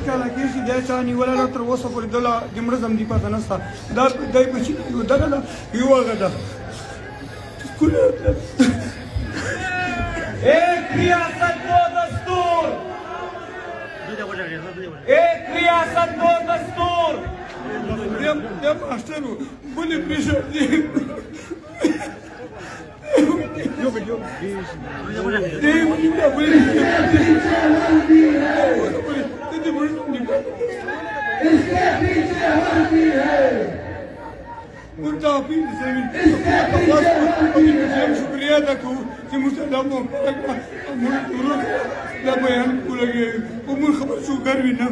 کله کېږي دی چا نیولی ده تر اوسه پورې دله د مړه زمدي پته نشته دا دی په چې دغه ده یو هغه ده एक रियासत दो दस्तूर एक रियासत दो दस्तूर د ماسټر بلې پریشر دی शुक्रिया अदा करूँ कि मुझे बयान को लगे वो मुझे खबर शू कर भी ना